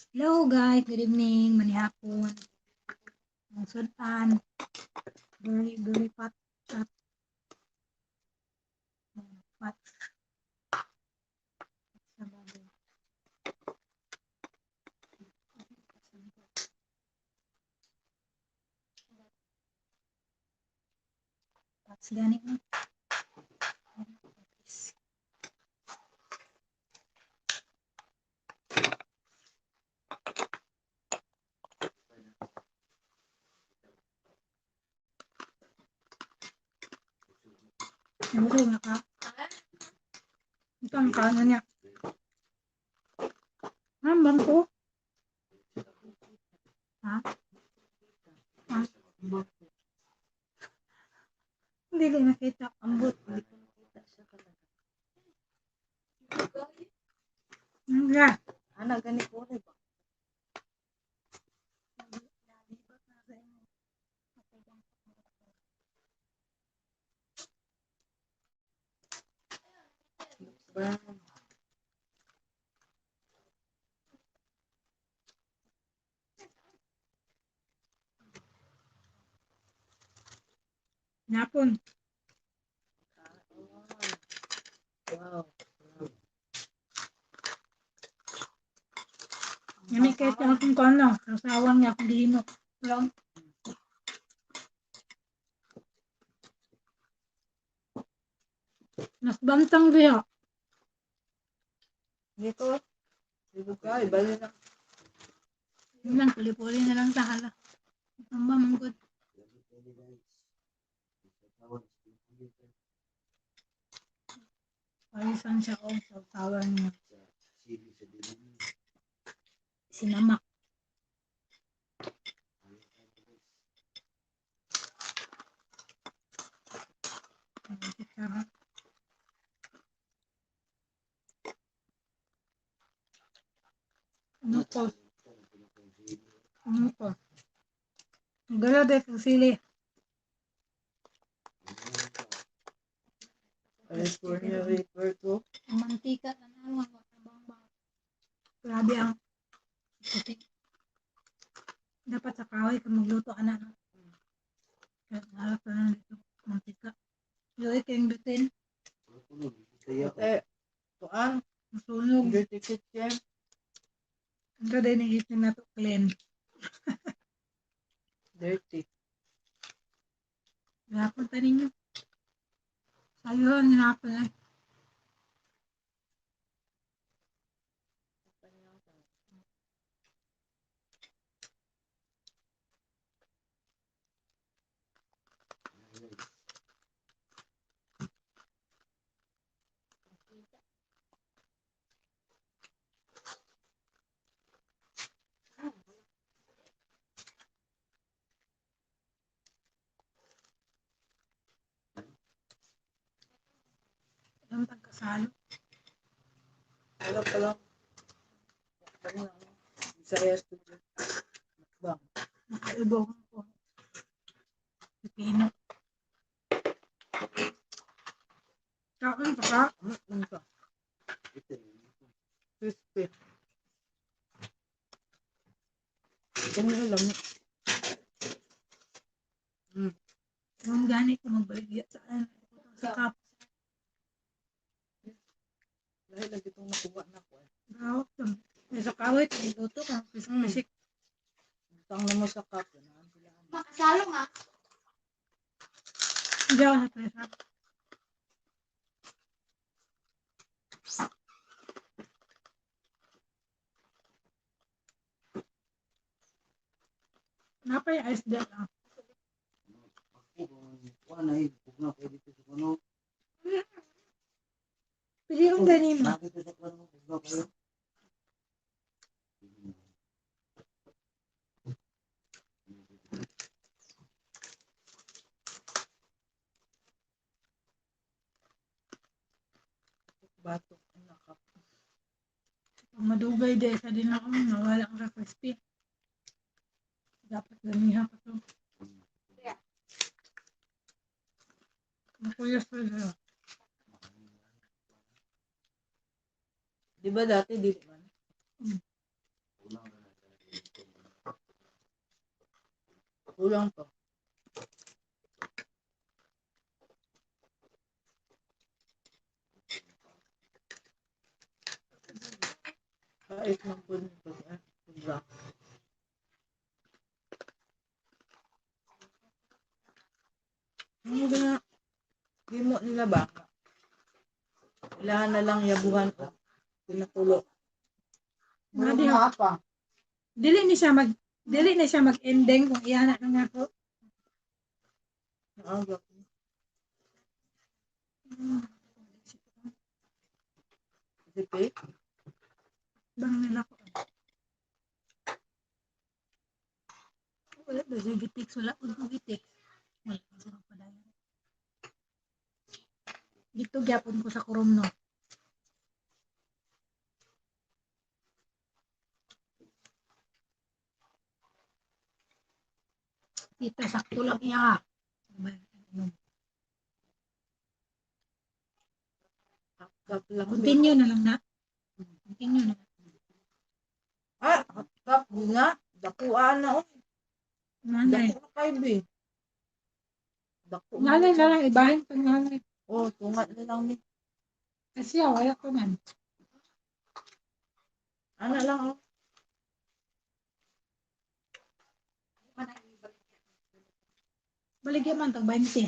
Hello guys, good evening, manihapon. Ang sudan, very pat pat pat sa bagay. Pat gani mo. Nabusog na ka. Ito ang kaano niya. Bang ko? Ha? Ha? Hindi ko nakita. Ambot. Nga. Anak gani ko ba? Napon. Wow. Yami kahit akong kano. Kasawang niya akong gihinok. Lang. Nasbantang diya. Dito. Dito ka, ibalik na. Yun lang, puli-puli na lang tahala. Ang ba, manggod. Palisan siya o sa tawa niya. Sinamak. Ano ko? Ano ko? Gala de sili. California Reaper ko. Ang mantika na naman. Grabe ang putik. Dapat sa kahoy kung magluto ka na. No? Kaya harap ka na dito. Mantika. Yoy kayong bitin. Tuan. Masunog. Dirty kitchen. Ang gada yung itin na to clean. Dirty. Gapon ta ninyo. Sayuhan, hinapon eh. Ang pagkasalo. Wala pa lang. Visayas to. Bang. Nakaibaw ko. Pipino. Kaon pa ka? Ano ka? Crispy. Ganyan lang. Yung gani ko magbaligya sa cup. Dahil lagi itong nakuha na ko. Bawak to. May sa kahoy, luto ka. Pisik. Tang na mo sa cup. Makasalo nga. Hindi ako sa presa. Napay ice deck ah. Pili kong ganin mo. Batok. Nakap. Pag madugay din, sa din ako nawala ang sa crispy. Dapat ganihan ka to. Nakuyas pa siya. Di ba dati di man? Kulang pa. Kahit ng po nito. Kulang. Ano ba na? Gimo nila ba? Kailangan na lang yabuhan ko. Pinatulo. Nga Mura di mga pa. dili na siya mag-ending kung iyan na nga ko. Naagap. Sipi? Bang nila ko. Wala ba siya gitik? Wala ko gitik. Wala ko siya magpadayon. Dito gyapon ko sa kurom no. Dito sakto lang iya. Kap lang. Continue na lang na. Continue na. Ah, kap nga. Dakuan na. Nanay. Dako na kayo, be. Dako na. Nanay na lang ibahin pa nanay. Oh, tungat na lang ni. Kasi wala ko man. Ano lang, oh. Baligyan man tag 20.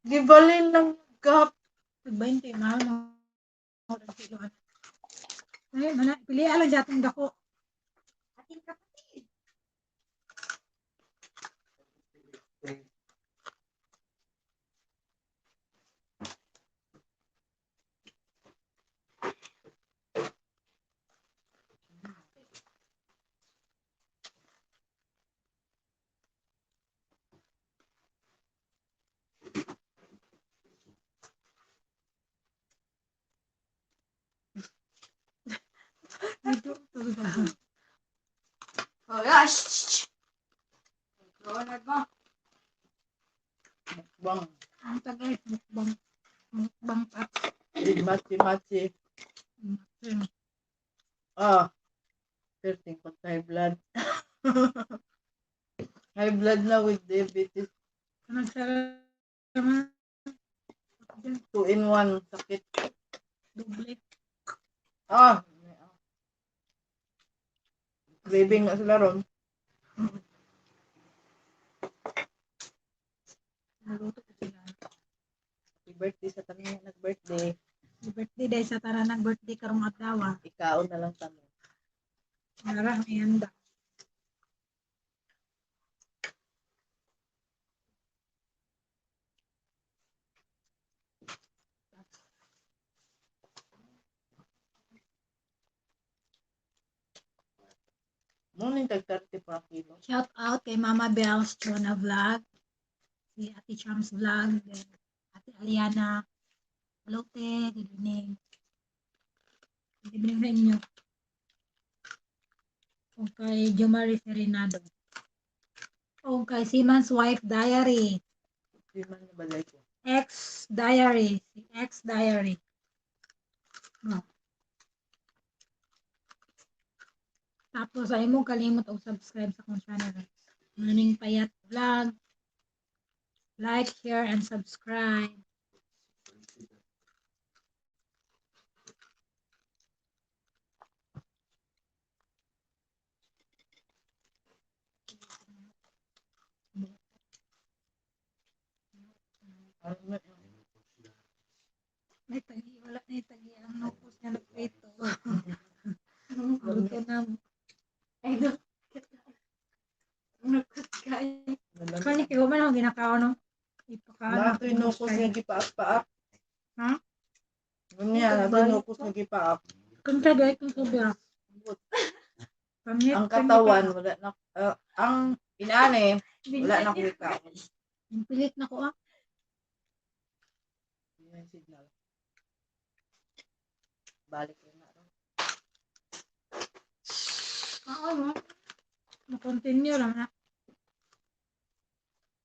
Gibalin lang kap. Tag 20 mahal mo. Ay, mana pili ala jatong dako. Ating kapatid. Dito talaga. Oh, gosh. Ronald mo. Bang. Ang tagay mukbang pa. Matsi. Ah. Perting ko high blood. High blood na with diabetes. Nagsara 2 in 1 sakit. doble. Ah. Craving na sila ron. Naluto ko sila. Happy birthday sa tanin nag-birthday. Birthday day sa tanan ng birthday karong adlaw. Ikaon na lang tanin. Nara ang ihanda. Morning tag 30 pa kilo. Shout out kay Mama Bells Chona Vlog, si Ate Chams Vlog, then Ate Aliana. Hello, te. Good evening. Good evening sa inyo. O kay Jomari Serenado. O kay Siman's Wife Diary. Di man na balay ko. X Diary. Si X Diary. Oh. Tapos ay mo kalimot og subscribe sa akong channel. Morning Payat Vlog. Like, share, and subscribe. May tagi, wala na tagi. Ang nopos niya nagprito. Luto na. Ay, no. Nakot kayo. Kani kayo man ako ginakaw, no? Ipakaano. Nato inukos nga gipaak-paak. Ha? Ganyan, nato inukos nga gipaak. Kung tabi, kung sabi. Ang katawan, wala na, ang inane, wala na kuwika. Ang pilit na ko, ah. Yan signal. Balik yun na. Oo, no? Ma-continue lang, na.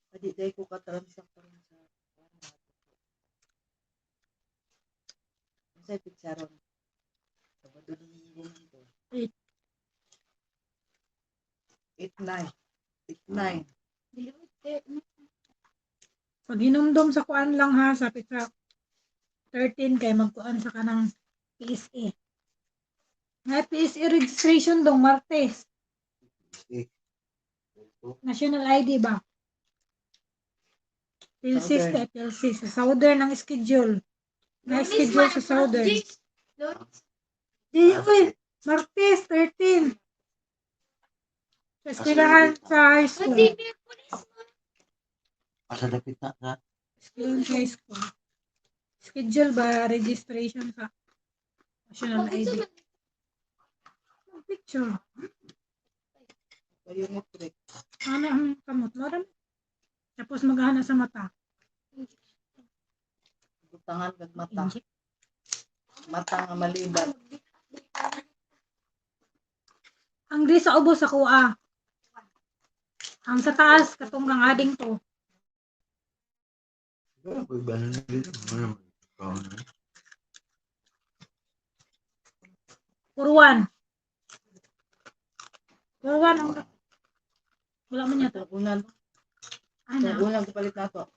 Adi, dahil ko katalamsak pa rin sa sa pizzaron. Sabado na yung buman ko. 8. 8-9. 8-9. Dili Pag hinumdum sa kuan lang ha, sa pika 13 kay magkuan sa kanang PSA. May PSA registration dong Martes. National ID ba? PLC Southern. sa PLC. Sa Southern ang schedule. May schedule sa Southern. Di, uy, Martes 13. Sa eskwelahan sa high school. Asa dapit na ka? Eskwelahan sa high school. Schedule ba registration sa national ID? Picture. Biometric. Ano ang kamot? Maram. Tapos maghana sa mata. Butangan kag mata. Inject. Mata nga malibat. Ang di sa ubos sa kuha. Ang sa taas, katunggang ading to. Pagbalan na dito. Ano naman? Puruan. Puruan ang... Wala man yata. Itong unan. Itong Ano? unang kapalit na to.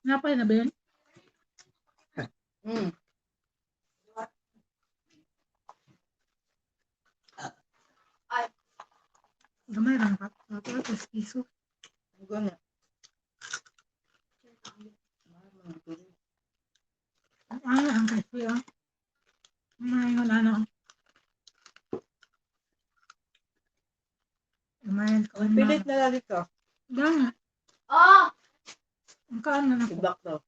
Nga pala na ba yun? Hmm. Gamay lang pa. Tapos piso. Ang gana. Ano ang kasi ah. Ngayon ano. Ngayon ko ano. Pilit na lang dito. Gana. Oh! Ang kaan na ako. Ibak to.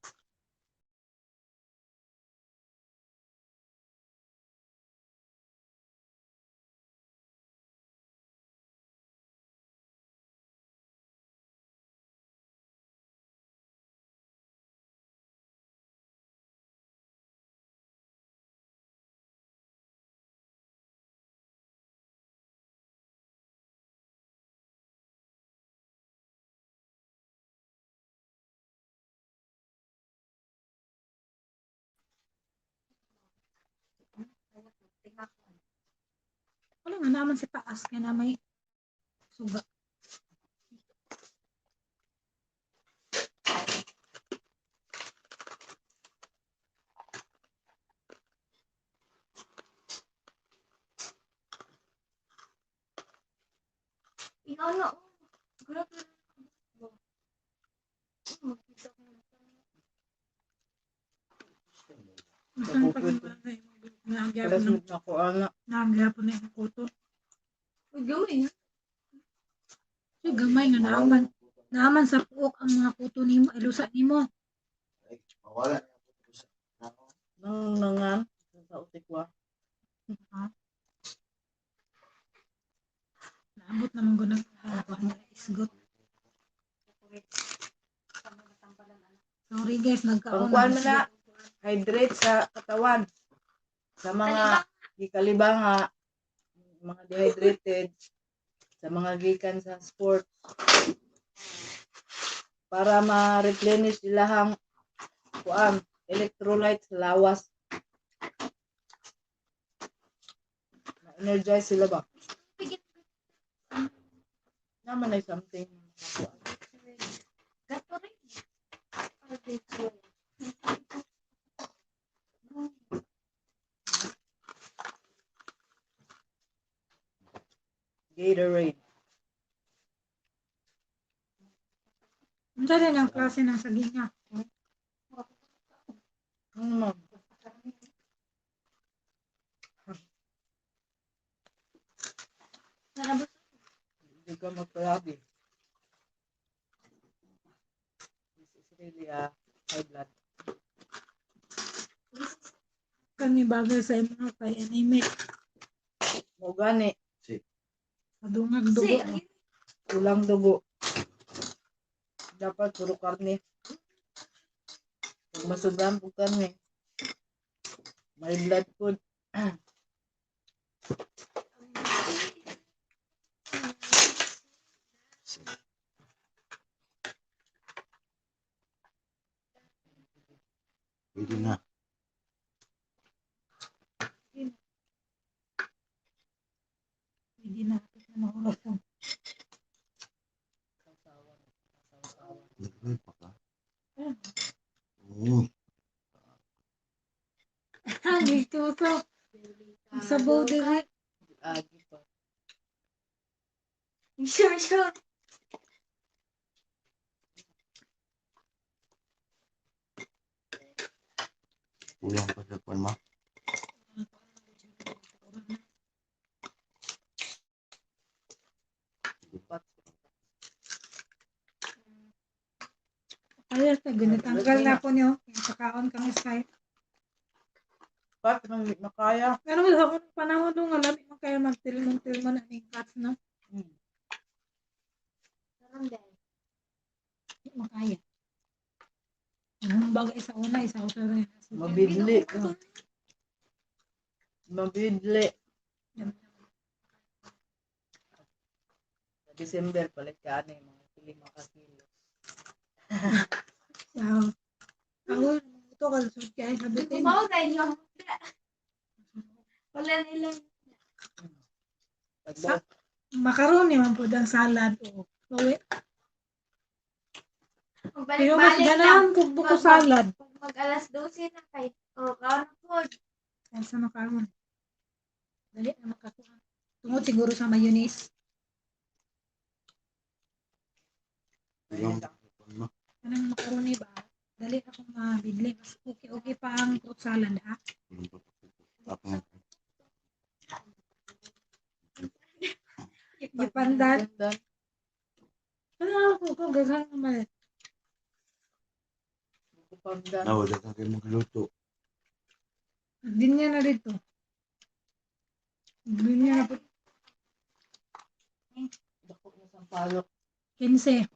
Wala nga naman sa taas. Kaya na may suga. Inano. Grabe. Masang pag-ibagay mo. Palas mo na ko ana. Nagyapon na yung kuto. Uy, gawin. So, gamay nga naaman. Naaman sa puok ang mga kuto nimo. Ilusa nimo. Mawala. Nang nangan. Sa utikwa. Naabot naman ko ng isgot. Sorry guys, nagkaon. Pangkuan mo na. Hydrate sa katawan. Sa mga gikalibanga. Mga dehydrated. Sa mga gikan sa sport. Para ma-replenish ilahang kuan electrolytes sa lawas. Ma-energize sila ba? Naman ay something. Gato rin. Gatorade. Ang rin ang klase ng saging niya. Ano ma'am? Hindi ka magpalagi. This is really high blood. Kani bagay sa mga kay anemic. Mo gani. Madungag dugo. Kulang dugo. Dapat puro karne. Kung masubran po karne. May blood food. Pwede na. Hindi na. Ito na maurasan. Ang sabaw diri. Agi pa. Sure. Kulang pa sa kwan ma. Upat. Ay, sa ginatanggal na po niyo. Pagkaon kang Skype. Upat nang makaya. Pero wala ko ng panahon nung alam mo kaya magtilman na ng cats na. Hmm. Sarang din. Hindi makaya. Ang bagay sa una, isa ko sa rin. Mabidli. Mabidli. Sa December, palit ka ano yung mga 5 kilo. Ako, ito kalusot kaya sabi ko. Kumaw na inyo. Wala nilang. Pagbuot. Makaroni man po ang salad. O, bawi. Pero mas Magbalik-balik lang. ganahan po buko salad. Pag mag-alas 12 na kay. O, kaon na po. Kaya sa makaron. Dali na makakuha. Tungod siguro sa mayonnaise. Kulang pa sa kwan ma. Anong makaroni ba? Dali akong mabidli. Mas okay pa ang fruit salad ha. Kulang pa sa tapang. Ipandan. Dan. Ano ako gagawin naman. Pagdan. Nawa sa kayo magluto. Din niya na dito. Din niya na po. Dako na sa palok. 15.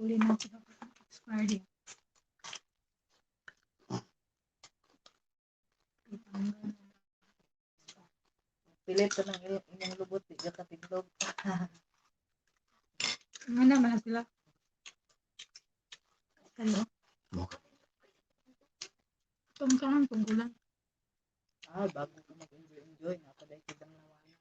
Uli na siya expired. Pilit ka ng inyong lubot. Di ka katigdog. Ano naman sila? Kalo. Tungkangan tunggulan. Bago ka mag-enjoy. Napaday kitang nawanan.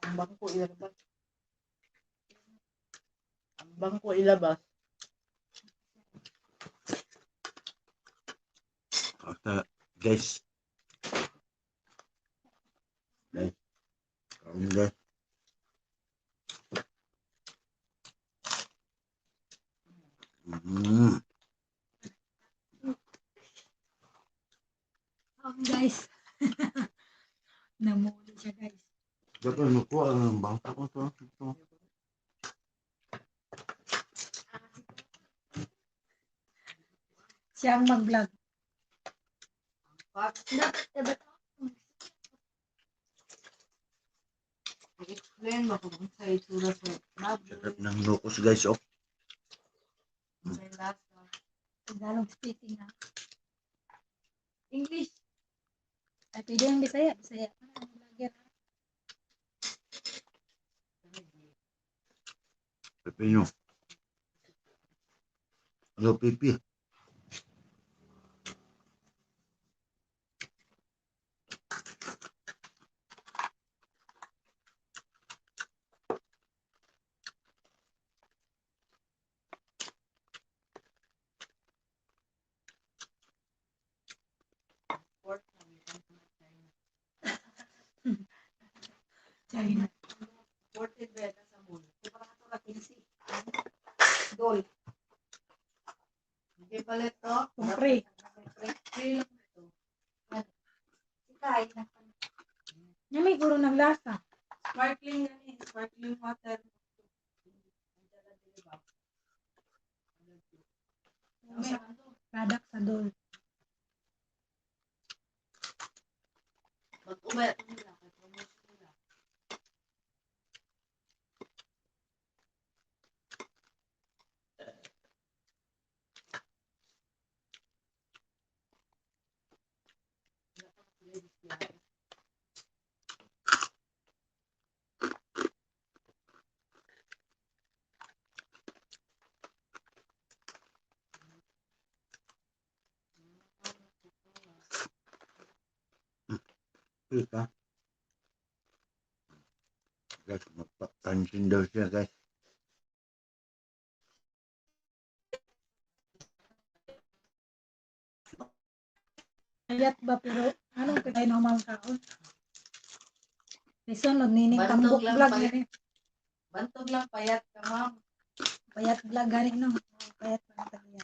Ang bangko ilabas. Ang bangko ilabas. Basta guys. Guys. Kaon guys. Guys. Namuli siya guys. Dapat makuha ang bangka ko to. Siya ang mag-vlog. I-explain mo kung sa itsura sa Sarap ng locos guys oh. sa lasa. Tagalog speaking ha. English. Ay, pwede yung Bisaya. Bisaya. Ano ang vlogger ha? Pepino. Ano pipi? China. Ported bread sa mulo. Dol. Hindi pala ito. Kumpre. Free lang ito. Kahit na. Yan may guro ng lasa. Sparkling yan eh. Sparkling water. Product sa Dole. Mag-uwi ito nila. Promotion nila. Ika. Guys, magpapansin daw siya guys. Ayat ba pero anong kay na mga kaon? Lisunod nining Bantog tambok lang vlog pa- gani. Bantog lang payat ka, ma'am. Payat vlog gani no. Payat lang talaga.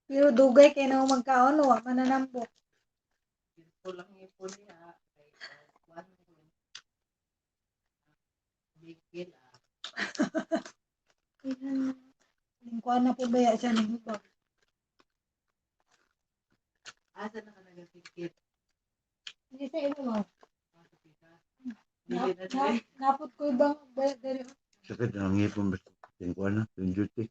Pero dugay kay na magkaon wa mananambok. Ito lang ipon niya. Kay, kuwan mo. Big deal, ah. Lingkuan na po baya siya ning ubang. Asa na ka nagatikit? Hindi sa imo mo. Dili na dili. Napot ko ibang bayad dali. Sakit ang ngipon basta. Tingkuan na, yung duty.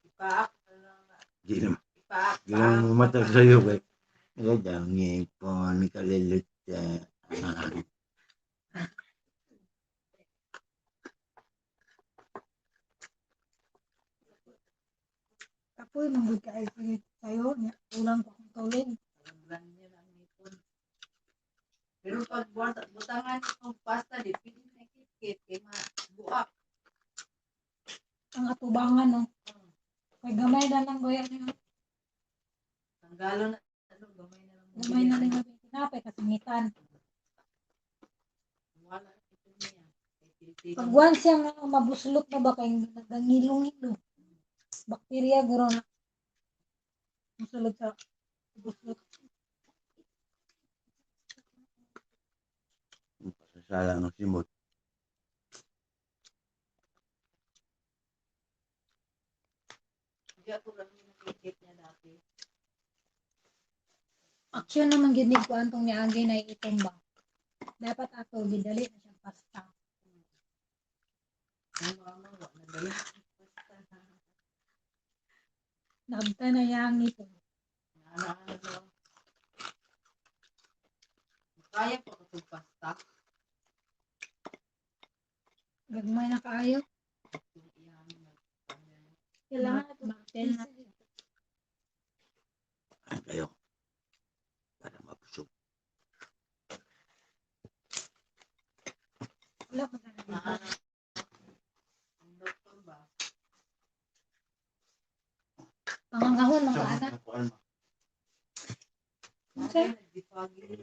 Ipaak. Di naman. Ipaak. Di naman mamatag sa'yo guys. Agad ang ngipon, kalilit siya. Kapoy manggod ka ay sayo niya. Ulang ko akong tawlin. Alam niya lang ipon. Pero pag butangan ng pasta, di pili na kit-kit. Kaya mabuak. Ang atubangan no. Kay gamay na lang goya niya. Ang galo na, ano, gamay na lang. Gamay na lang yung tinapay kasingitan. Wala ito niya. Kay tili-tili. Pag once siyang mabuslot na ba kay nagangilong-ilo. Bakterya guro na. Masulod sa buslot. Pasasala ng simot. Hindi ako lang yung nakikit niya dati. Aksyon naman ginig ko antong niagi na itong ba. Dapat ato gidali na siyang pasta. Ang mama, wala na dala. Nabta na yang ito. Ano. Kaya pa ko itong pasta. Gagmay na kaayo. Yung iyan. Kailangan ito baktel na. Ay kayo. Para mapusog. Wala ko na Ang doktor ba? pangangahon mga anak. Nakuan mo. Okay. Nagdipagin.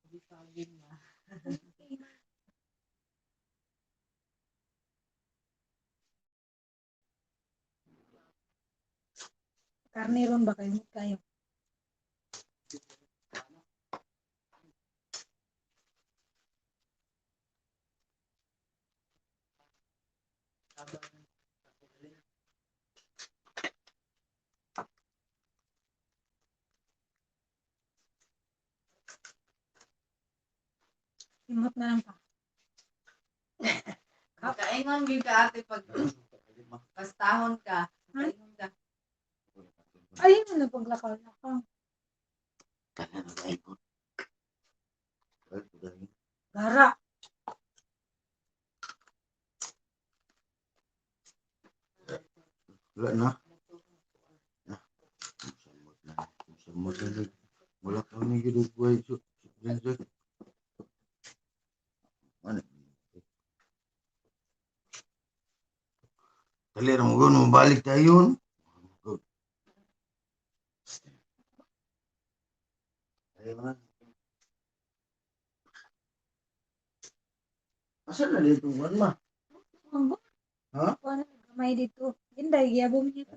Nagdipagin na. Karne ron ba kayo? Imot na lang pa. Kaingon gyud ka ate pag pastahon ka. Kaingon ka. Ayun na paglakaw-lakaw. Kaya na ba ikot? Gara. Wala na. Samot na. Samot na. Wala kami giduguay. Ano? Kalira mo gano'n, balik tayo yun. Ayaw na. Asan na dito buwan ma? Ha? Ano gamay dito? Inday gyabom niya.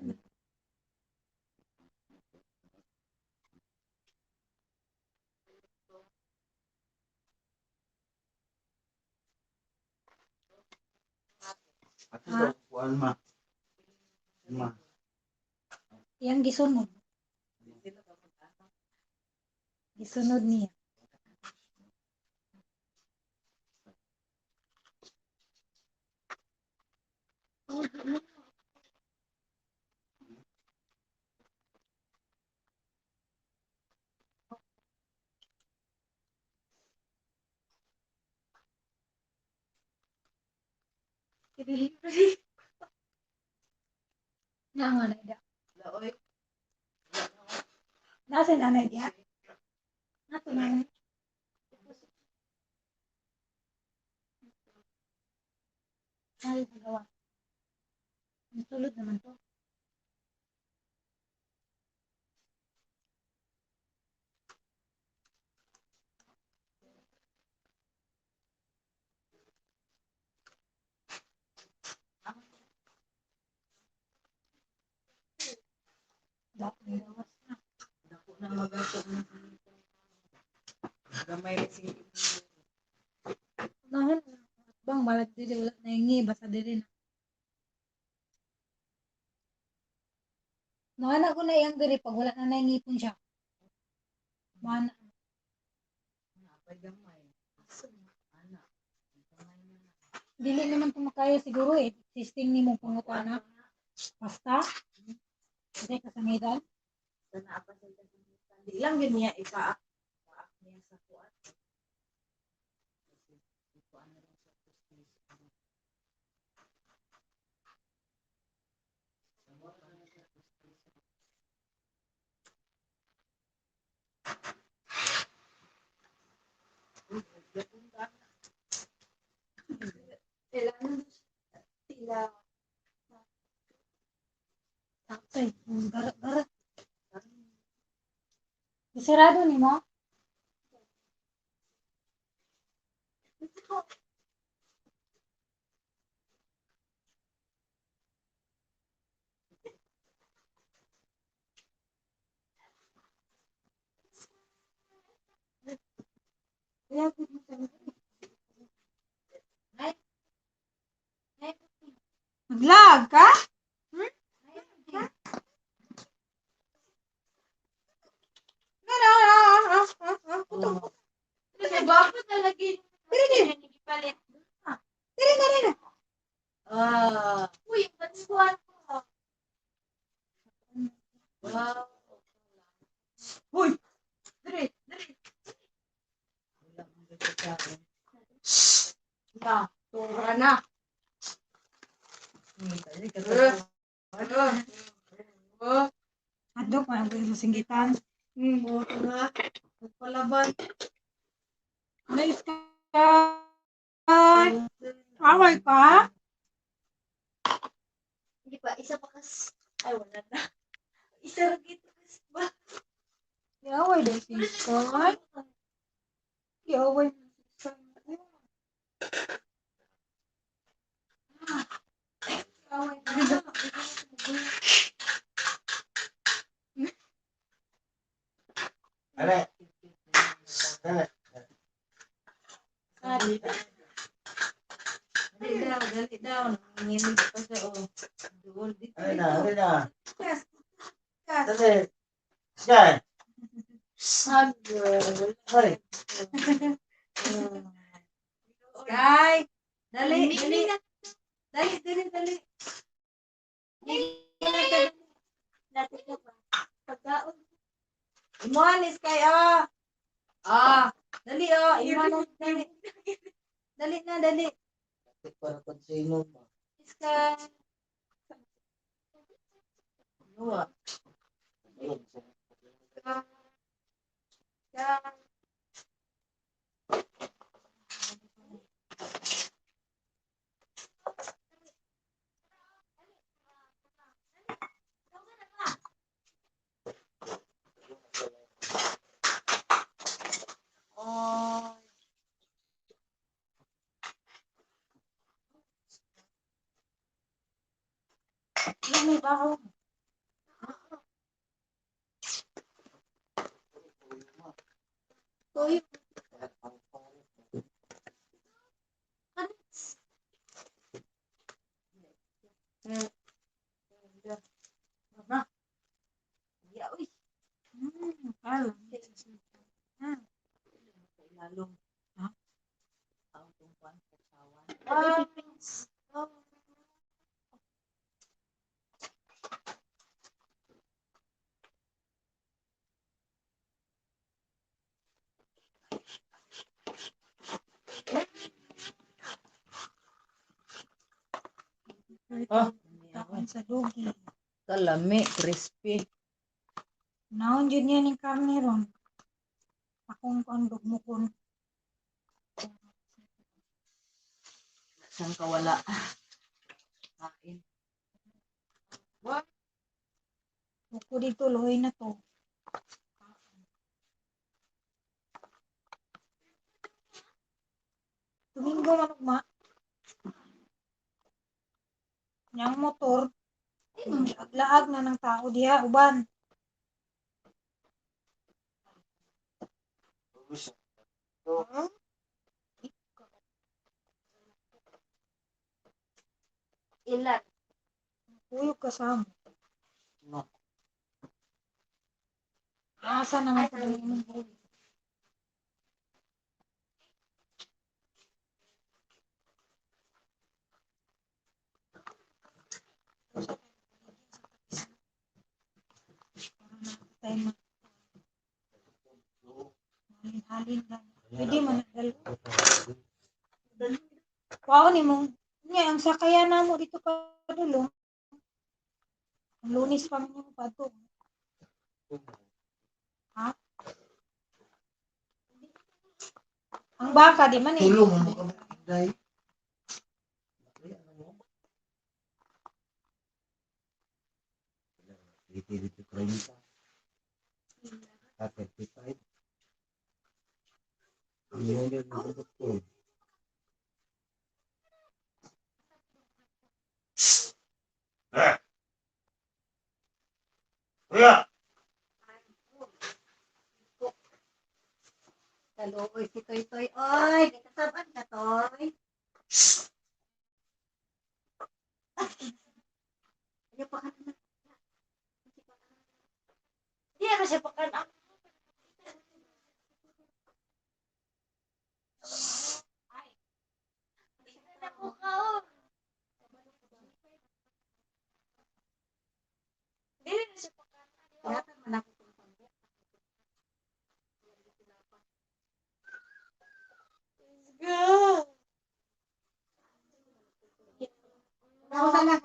Ato daw, buwan ma. Ma. Yang gisunod. Gisunod niya. Nga nga na ida. Laoy. Nasa nanay diya? Nasa nanay? Ay, nagawa. Natulog naman to. Dapat gawas na. Dako na magato. Gamay rin sige. Nahon. Bang balat dili wala na ingi basta dili na. Mana ko na iyang diri pag wala na naingipon siya. Mana. Napay gamay. Ana. Gamay na. Dili naman to makaya siguro eh. Existing ni mo pangutana. Basta. Kasi kasangitan. Sana apa sa di lang yun niya ipaak niya sa kuat. Ikuan na lang sa prestige. Kailangan sila. Sakto eh. Gara. Sarado ni mo? Nag-vlog ka? Bago talaga yun. Hindi palit. Ah, Uy, yung bansuan ko. wow. Hoy! Dali, dali. Wala mong gagawin. Na. Tura na. Dali ka sa Adok, parang pwede sa singgitan. buto na. Palaban. Nice ka. Away ka? Hindi pa, isa pa kas. Ay, wala na. Isa rin ito kas ba? Away din si Scott. Away din si Scott. Away din. Ale. Ale. Dali daw. Nanginginig pa siya, oh. Doon, dito, Ale na, dito. ale na. Kas. Dali. Yan. Hoy. Sky. Dali, Hindi dali. na. Dali. Natin ka ba? Pagkaon. Imuhan ni Sky, ah. Ah. Dali, oh. Imuhan, dali. Dali na, dali. Para kung sino pa. Sky. Ano, ah? Sky. Oh. Yan, may baho. Uy, Mama. Ya, uy. Alam. Lalong. Ha? Ang tungkuan sa sawan. Takon sa lugi. Kalami, crispy. Naon yun yan yung karne ron. Akong kandog mo kun. Saan ka wala? Kain. Buko dito, luhoy na to. Domingo manugma. Yang motor. Aglaag na ng tao diha, uban. Ilan? Uyog kasama. Asa naman sa doon mo. Tayo halin lang. Pwede man nagdalo. Wow ni mong. Nga, ang sakayan na mo dito pa dulo. Ang lunis pa mo pa to. Ha? Ang baka di man eh. Tulong mo ka ba? Dito 30. At 35. Ang yun ang doktor. Taloy si Toy Toy. Oy, nagkasaban ka, Toy. Ano pa ka naman? Hindi naman siya pagkaan. Ay. Hindi na po ka, oh. Hindi na siya pagkaan. Tinatan man ako kung pangit. Let's go. Ako sana.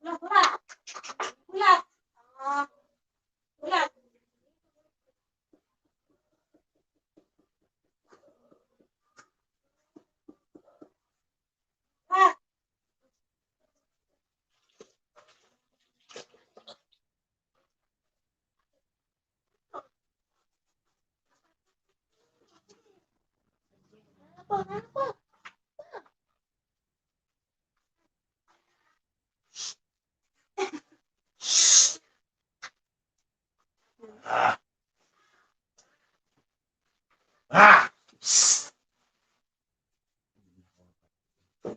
Ulat, ulat. Ulat. Ulat. Ulat. Apa, apa?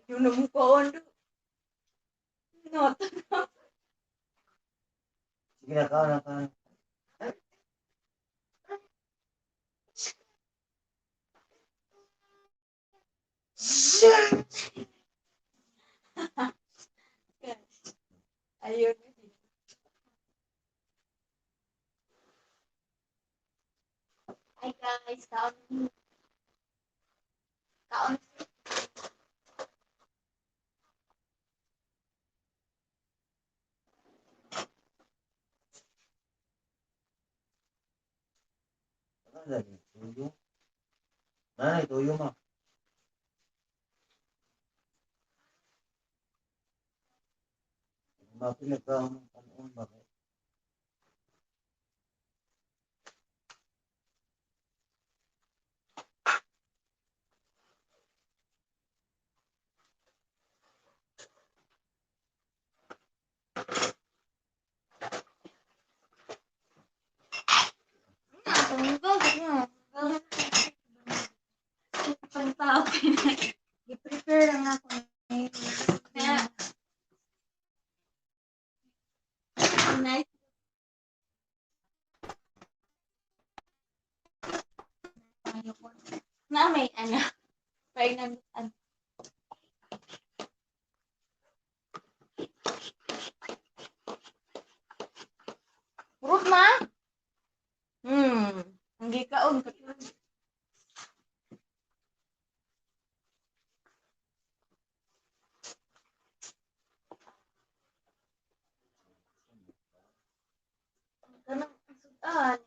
Yung namukaon do. Not. Sige na ka na ka. Ayun. Hi guys, kaon. Kaon. Tuyo. Nanay, tuyo mo. Mapinig ka ang panahon ba? Pantao. I-prepare lang ako. Kaya, nice. Na may ano. Pregnant. Fruit na? Ang gikaon. Ganang sudan.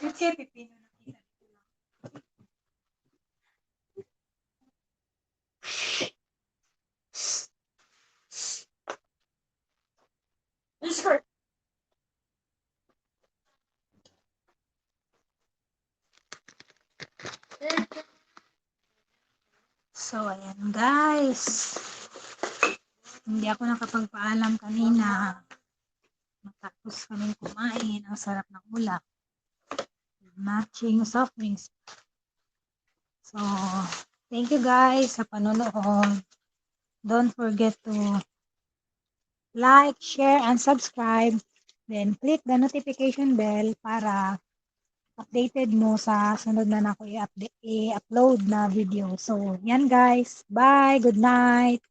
Kasi pipino na kita. Skirt. So, ayan guys. Hindi ako nakapagpaalam kanina. Matapos kaming kumain. Ang sarap ng ulap. Matching soft drinks. So, thank you guys sa panonood. Don't forget to like, share, and subscribe. Then, click the notification bell para updated mo sa sunod na ako i-upload na video. So, yan guys. Bye. Good night.